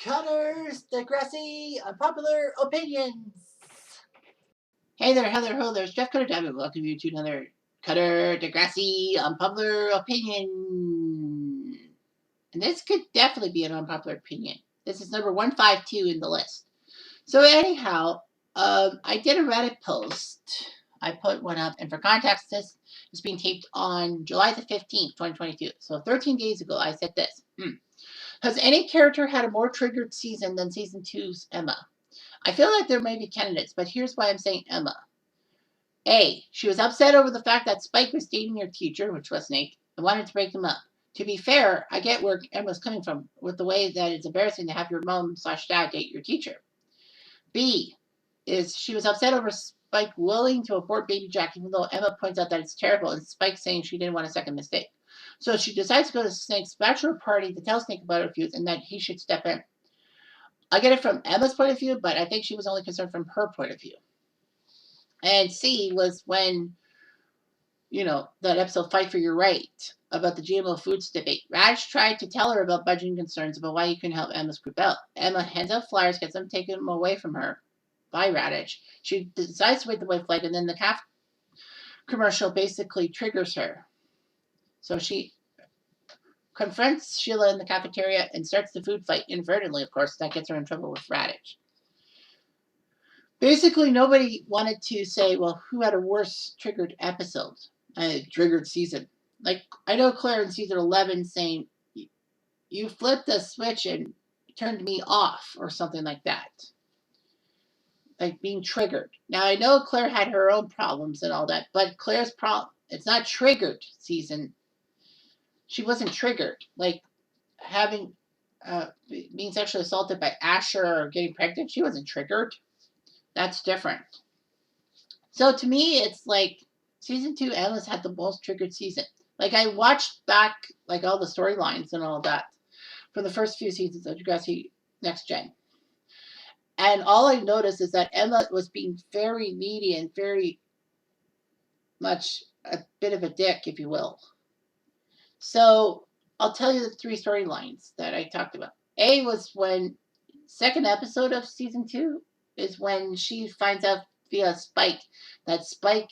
Cutters, Degrassi, Unpopular Opinions. Hey there, Heather Ho, there's Jeff Cutter David. Welcome you to another Cutter, Degrassi, Unpopular Opinion. And this could definitely be an unpopular opinion. This is number 152 in the list. So anyhow, I did a Reddit post. I put one up, and for context, this is being taped on July the 15th, 2022. So 13 days ago, I said this. Has any character had a more triggered season than season 2's Emma? I feel like there may be candidates, but here's why I'm saying Emma. A. She was upset over the fact that Spike was dating your teacher, which was Snake, and wanted to break them up. To be fair, I get where Emma's coming from with the way that it's embarrassing to have your mom/dad date your teacher. B. Is she was upset over Spike willing to abort baby Jack, even though Emma points out that it's terrible, and Spike saying she didn't want a second mistake. So she decides to go to Snake's bachelor party to tell Snake about her views and that he should step in. I get it from Emma's point of view, but I think she was only concerned from her point of view. And C was when, that episode Fight for Your Right about the GMO foods debate. Raj tried to tell her about budgeting concerns about why he couldn't help Emma's group out. Emma hands out flyers, gets them taken away from her by Radish. She decides to wait the white flag, and then the calf commercial basically triggers her. So she confronts Sheila in the cafeteria and starts the food fight inadvertently, of course. That gets her in trouble with Radish. Basically, nobody wanted to say, well, who had a worse triggered episode, triggered season. Like, I know Claire in season 11 saying, you flipped the switch and turned me off, or something like that. Like being triggered. Now, I know Claire had her own problems and all that, but Claire's problem, it's not triggered season. She wasn't triggered. Like having, being sexually assaulted by Asher or getting pregnant, she wasn't triggered. That's different. So to me, it's like season 2, Emma's had the most triggered season. Like I watched back like all the storylines and all that for the first few seasons of Degrassi Next Gen. And all I noticed is that Emma was being very needy and very much a bit of a dick, if you will. So I'll tell you the 3 storylines that I talked about. A was when second episode of season 2 is when she finds out via Spike that Spike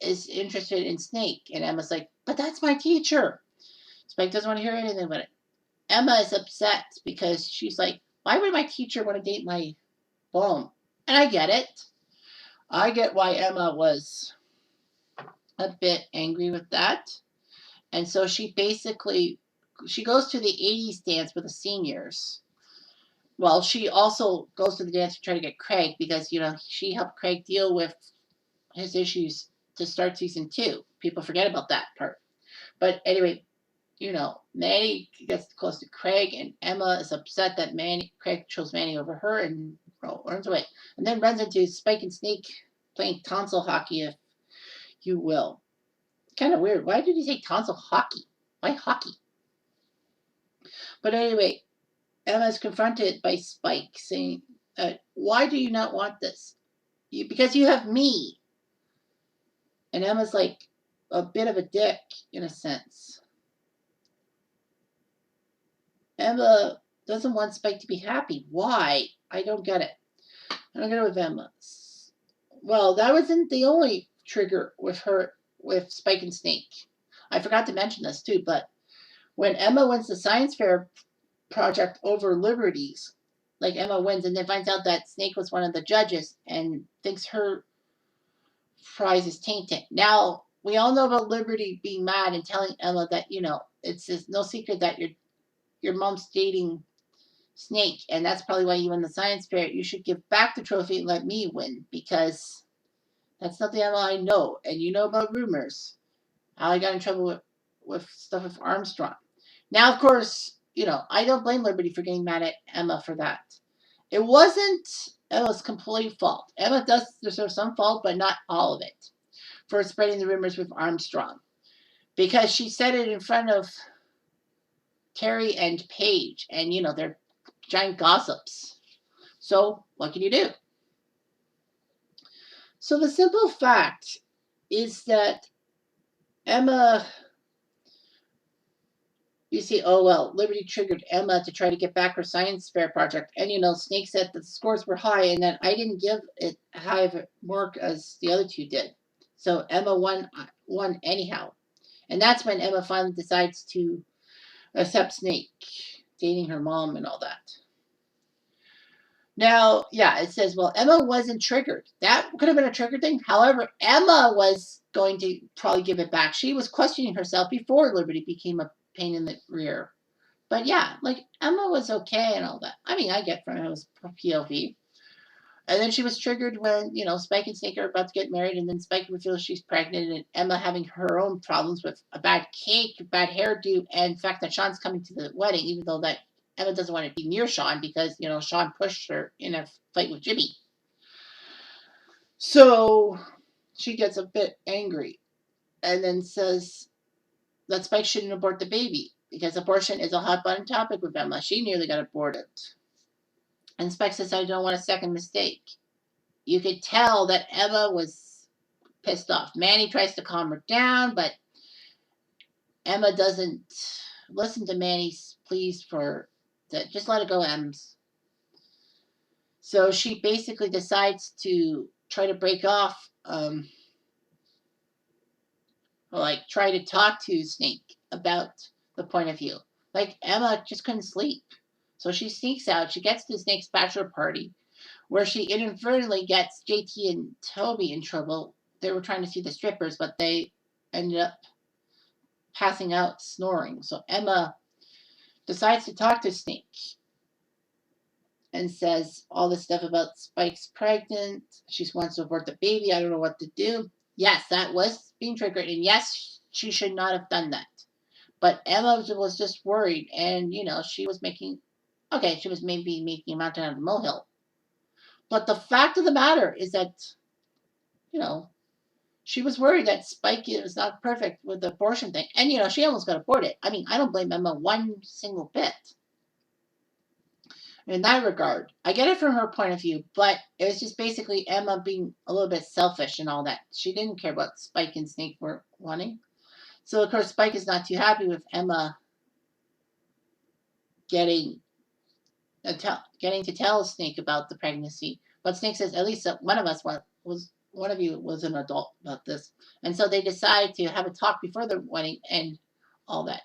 is interested in Snake. And Emma's like, but that's my teacher. Spike doesn't want to hear anything about it. Emma is upset because she's like, why would my teacher want to date my mom? And I get it. I get why Emma was a bit angry with that. And so she goes to the 80s dance with the seniors. Well, she also goes to the dance to try to get Craig because, she helped Craig deal with his issues to start season 2. People forget about that part. But anyway, Manny gets close to Craig, and Emma is upset that Craig chose Manny over her and runs away. And then runs into Spike and Snake playing tonsil hockey, if you will. Kind of weird. Why did he say tonsil hockey? Why hockey? But anyway, Emma is confronted by Spike saying, why do you not want this? Because you have me. And Emma's like a bit of a dick, in a sense. Emma doesn't want Spike to be happy. Why? I don't get it. I don't get it with Emma. Well, that wasn't the only trigger with Spike and Snake. I forgot to mention this too, but when Emma wins the science fair project over Liberty's, like Emma wins and then finds out that Snake was one of the judges and thinks her prize is tainted. Now, we all know about Liberty being mad and telling Emma that, it's no secret that your mom's dating Snake, and that's probably why you won the science fair. You should give back the trophy and let me win, because that's not the Emma I know. And you know about rumors. How I got in trouble with stuff with Armstrong. Now, of course, I don't blame Liberty for getting mad at Emma for that. It wasn't Emma's complete fault. Emma does deserve some fault, but not all of it, for spreading the rumors with Armstrong. Because she said it in front of Terry and Paige, and, they're giant gossips. So, what can you do? So, the simple fact is that Emma, You see, oh well, Liberty triggered Emma to try to get back her science fair project, and Snake said that the scores were high and that I didn't give it high of work as the other two did. So Emma won anyhow, and that's when Emma finally decides to accept Snake, dating her mom and all that. Now, yeah, it says, well, Emma wasn't triggered. That could have been a trigger thing. However, Emma was going to probably give it back. She was questioning herself before Liberty became a pain in the rear. But yeah, like Emma was okay and all that. I mean, I get from Emma's POV. And then she was triggered when, Spike and Snake are about to get married, and then Spike reveals she's pregnant, and Emma having her own problems with a bad cake, bad hairdo, and the fact that Sean's coming to the wedding, even though that Emma doesn't want to be near Sean because, Sean pushed her in a fight with Jimmy. So she gets a bit angry and then says that Spike shouldn't abort the baby because abortion is a hot button topic with Emma. She nearly got aborted. And Spike says, I don't want a second mistake. You could tell that Emma was pissed off. Manny tries to calm her down, but Emma doesn't listen to Manny's pleas for that. Just let it go, Ems. So she basically decides to try to break off, try to talk to Snake about the point of view. Like Emma just couldn't sleep. So she sneaks out. She gets to Snake's bachelor party, where she inadvertently gets JT and Toby in trouble. They were trying to see the strippers, but they ended up passing out snoring. So Emma decides to talk to Snake and says all this stuff about Spike's pregnant. She wants to abort the baby. I don't know what to do. Yes, that was being triggered. And yes, she should not have done that. But Emma was just worried. And, she was she was maybe making a mountain out of a molehill. But the fact of the matter is that, she was worried that Spike was not perfect with the abortion thing. And, she almost got aborted. I mean, I don't blame Emma one single bit in that regard. I get it from her point of view, but it was just basically Emma being a little bit selfish and all that. She didn't care what Spike and Snake were wanting. So, of course, Spike is not too happy with Emma getting to tell Snake about the pregnancy. But Snake says, at least one of you was an adult about this. And so they decide to have a talk before the wedding and all that.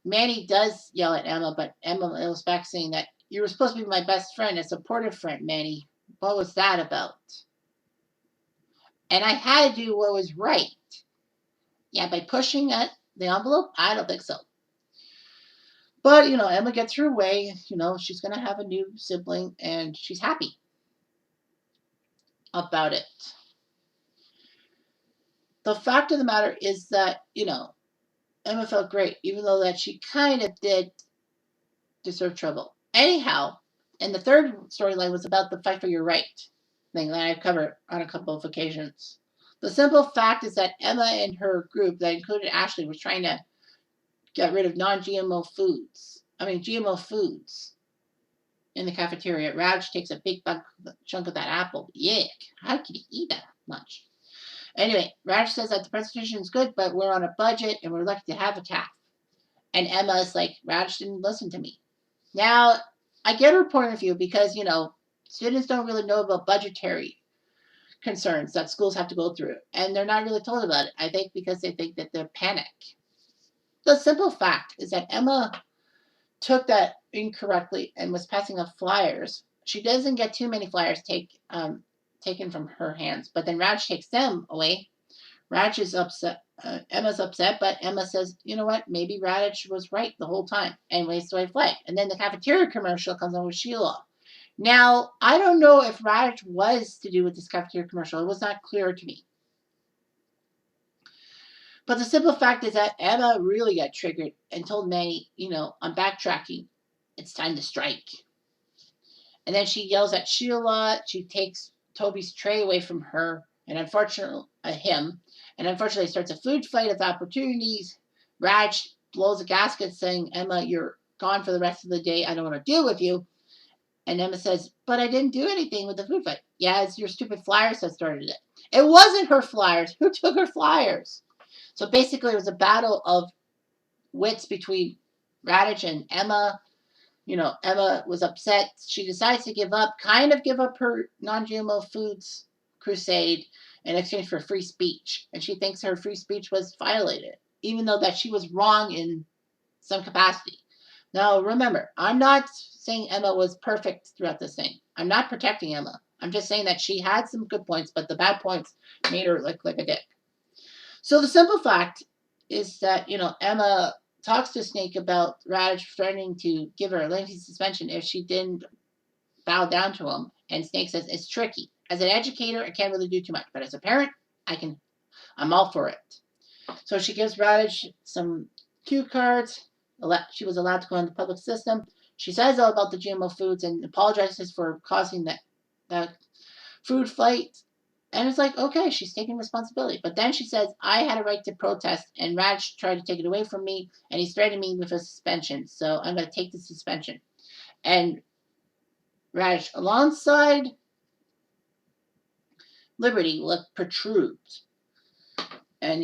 Manny does yell at Emma, but Emma was back saying that you were supposed to be my best friend, a supportive friend, Manny. What was that about? And I had to do what was right. Yeah, by pushing at the envelope? I don't think so. But, Emma gets her way. She's going to have a new sibling, and she's happy about it. The fact of the matter is that, Emma felt great, even though that she kind of did deserve trouble. Anyhow, and the third storyline was about the fight for your right thing that I've covered on a couple of occasions. The simple fact is that Emma and her group, that included Ashley, was trying to get rid of GMO foods in the cafeteria. Raj takes a big chunk of that apple. Yuck. How can you eat that much? Anyway, Raj says that the presentation is good, but we're on a budget and we're lucky to have a calf. And Emma's like, Raj didn't listen to me. Now, I get her point of view because, students don't really know about budgetary concerns that schools have to go through. And they're not really told about it, I think, because they think that they're panic. The simple fact is that Emma took that incorrectly and was passing out flyers. She doesn't get too many flyers taken from her hands, but then Raj takes them away. Raj is upset. Emma's upset, but Emma says, you know what? Maybe Raj was right the whole time and waves the white flag. And then the cafeteria commercial comes on with Sheila. Now, I don't know if Raj was to do with this cafeteria commercial. It was not clear to me. But the simple fact is that Emma really got triggered and told Manny, I'm backtracking. It's time to strike. And then she yells at Sheila. She takes Toby's tray away from her and him. And unfortunately starts a food fight of opportunities. Raj blows a gasket saying, Emma, you're gone for the rest of the day. I don't want to deal with you. And Emma says, but I didn't do anything with the food fight. Yeah, it's your stupid flyers that started it. It wasn't her flyers. Who took her flyers? So basically it was a battle of wits between Radish and Emma, Emma was upset. She decides to give up her non-GMO foods crusade in exchange for free speech. And she thinks her free speech was violated, even though that she was wrong in some capacity. Now, remember, I'm not saying Emma was perfect throughout this thing. I'm not protecting Emma. I'm just saying that she had some good points, but the bad points made her look like a dick. So the simple fact is that, Emma talks to Snake about Radish threatening to give her a lengthy suspension if she didn't bow down to him. And Snake says it's tricky. As an educator, I can't really do too much, but as a parent, I'm all for it. So she gives Radish some cue cards. She was allowed to go in the public system. She says all about the GMO foods and apologizes for causing that food fight. And it's like, okay, she's taking responsibility. But then she says, I had a right to protest, and Raj tried to take it away from me, and he's threatening me with a suspension. So I'm going to take the suspension. And Raj, alongside Liberty, protrudes. And,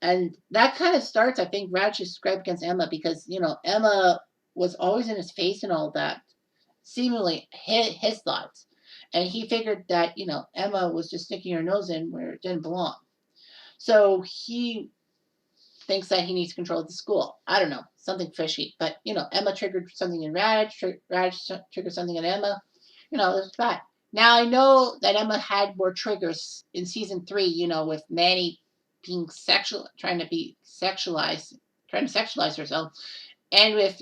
and that kind of starts, I think, Raj's gripe against Emma because, Emma was always in his face and all that, seemingly his thoughts. And he figured that, Emma was just sticking her nose in where it didn't belong. So he thinks that he needs control of the school. I don't know, something fishy. But, Emma triggered something in Raj, Raj triggered something in Emma. It's bad. Now, I know that Emma had more triggers in season 3, with Manny being trying to sexualize herself. And with,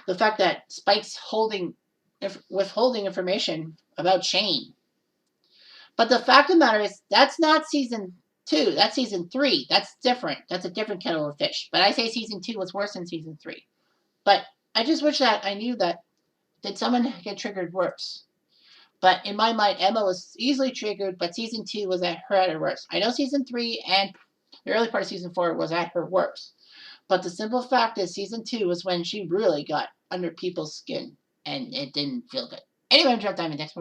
the fact that Spike's withholding information about Shane. But the fact of the matter is, that's not season 2. That's season 3. That's different. That's a different kettle of fish. But I say season 2 was worse than season 3. But I just wish that I knew that. Did someone get triggered worse? But in my mind, Emma was easily triggered, but season 2 was at her worst. I know season 3 and the early part of season 4 was at her worst. But the simple fact is, season 2 was when she really got under people's skin, and it didn't feel good. Anyway, I'm Jeff Diamond. Thanks for watching.